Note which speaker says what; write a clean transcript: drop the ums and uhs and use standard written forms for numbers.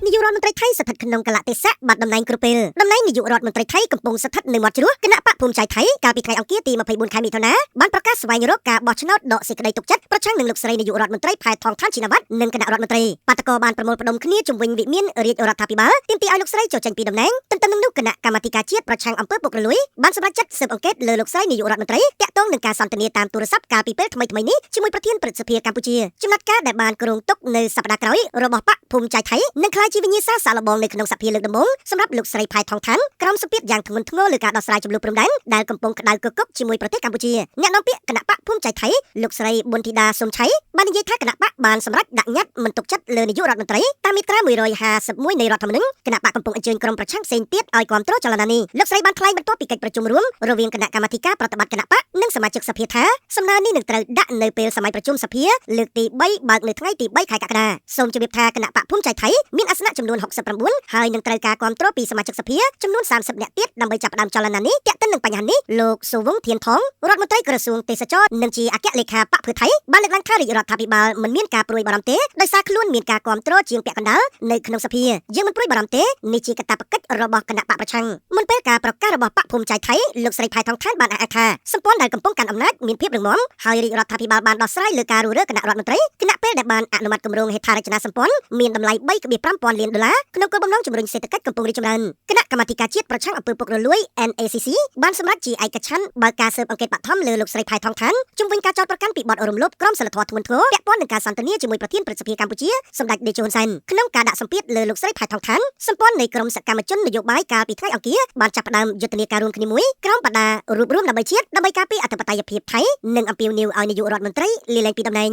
Speaker 1: នាយករដ្ឋមន្ត្រីថៃស្ថិតក្នុងកលៈទេសៈបាត់តំណែងគ្រប់ពេលតំណែងនាយករដ្ឋមន្ត្រីថៃកំពុងស្ថិតនៅមាត់ជ្រោះគណៈបកភូមិใจថៃកាលពីថ្ងៃអង្គារទី24ខែមិថុនាបានប្រកាសស្វែងរកការបោះឆ្នោតដកសេចក្តីទុកចិត្តប្រឆាំងនឹងលោកស្រីនាយករដ្ឋមន្ត្រីផែថងឋានជីណាវ៉ាត់និងគណៈរដ្ឋមន្ត្រីបាតកោបានប្រមូលផ្ដុំគ្នាជំវិញវិមានរាជរដ្ឋាភិបាលទាមទារឲ្យលោកស្រីចុះចេញពីតំណែងទន្ទឹមនឹងនោះគណៈកម្មាធិការជាតិប្រឆាំងអំពើពុករលួយបានសម្រេចចិត្តស៊ើបអង្កេតលើលោកស្រីនាយករដ្ឋមន្ត្រីតាក់ទងនឹងការសន្ទនាតាមទូរស័ព្ទកាលពីពេលថ្មីៗនេះជាមួយប្រធានព្រឹទ្ធសភាកម្ពុជាចំណាត់ការដែលបានគ្រោងទុកនៅសប្តាហ៍ក្រោយរបស់បកភូមិใจថៃនឹងក្លាយជាវិញ្ញាសាសាកល្បងនៅក្នុងសភាលើកដំបូងសម្រាប់លោកស្រីផែថងឋានក្រោមសម្ពាធយ៉ាងធ្ងន់ធ្ងរលើការដោះស្រាយចំនួនព្រំដែនដែលកំពុងក្តៅគគុកជាមួយប្រទេសកម្ពុជាអ្នកនាំពាក្យគណៈបកភូមិใจថៃលោកស្រីប៊ុនធីតាសុំឆៃបាននិយាយថាគណៈបកបានសម្រេចដាក់ញត្តិមិនទុកចិត្តលើនាយករដ្ឋមន្ត្រីតាមមាត្រា151នៃរដ្ឋធម្មនុញ្ញគណៈបកកំពុងអញ្ជើញក្រុមប្រឆាំងផ្សេងទៀតឲ្យគាំទ្រចលនានេះលោកស្រីបានថ្លែងបន្ទាប់ពីកិច្ចប្រជុំរួមរវាងគណៈកម្មាធិការប្រតិបត្តិគណៈបកនិងសមាជិកសភាថាសំណើនេះនឹងត្រូវដាក់នៅពេលសម័យប្រជុំសភាលើកទី3បើកនៅថ្ងៃទី3ខែកក្កដាសូមជម្រាបថាគណៈបកភូមិใจថៃមានអាសនៈចំនួន69ហើយនឹងត្រូវការគាំទ្រពីសមាជិកសភាចំនួន30នាក់ទៀតដើម្បីចាប់ផ្ដើមចលនានេះទាក់ទិននឹងបញ្ហានេះលោកសូវងធានថងរដ្ឋមន្ត្រីក្រសួងទេសចរនិងជាអគ្គលេខាបកភឿថៃបានលើកឡើងថារាជរដ្ឋាភិបាលមិនមានការព្រួយបារម្ភទេដោយសារខ្លួនមានការគាំទ្រជាងពាក់កណ្ដាលនៅក្នុងសភាយើងមិនព្រួយបារម្ភទេនេះជាកាតព្វកិច្ចរបស់គណៈបកប្រឆាំងមុនពេលការប្រកាសរបស់បកភូមិใจថៃលោកស្រីផែថងឋានបានអះអាងថាសម្ព័ន្ធដែលកំពុងកាន់អំណាចមានភាពរឹងមាំហើយរាជរដ្ឋាភិបាលបានដោះស្រាយលើការរុះរើគណៈរដ្ឋមន្ត្រីគណៈពេលដែលបានអនុម័តគម្រោងហេដ្ឋារចនាសម្ព័ន្ធមានតម្លៃ3.5 លានដុល្លារក្នុងគោលបំណងជំរុញសេដ្ឋកិច្ចកំពុងរីកចម្រើនគណៈកម្មាធិការជាតិប្រឆាំងអំពើពុករលួយ NACC បានសម្រេចជាឯកច្ឆន្ទបើកការស៊ើបអង្កេតបឋមលើលោកស្រីផែថងឋានជុំវិញការចោទប្រកាន់ពីបទរំលោភក្រមសីលធម៌ធ្ងន់ធ្ងរពាក់ព័ន្ធនឹងការសន្ទនាជាមួយប្រធានព្រឹទ្ធសភាកម្ពុជាសម្ដេចតេជោហ៊ុនសែនក្នុងការដាក់សម្ពាធលើលោកស្រីផែថងឋានសម្ព័ន្ធនៃក្រុមសកម្មជននយោបាយកាលពីថ្ងៃអង្គារបានចាប់ផ្ដើមយុទ្ធនាការរួមគ្នាមួយក្រោមបដារួបរวมដើម្បីជាតិដើម្បីការពារអធិបតេយ្យភាពថៃនិងអំពាវនាវឲ្យនាយករដ្ឋមន្ត្រីលាលែងពីតំណែង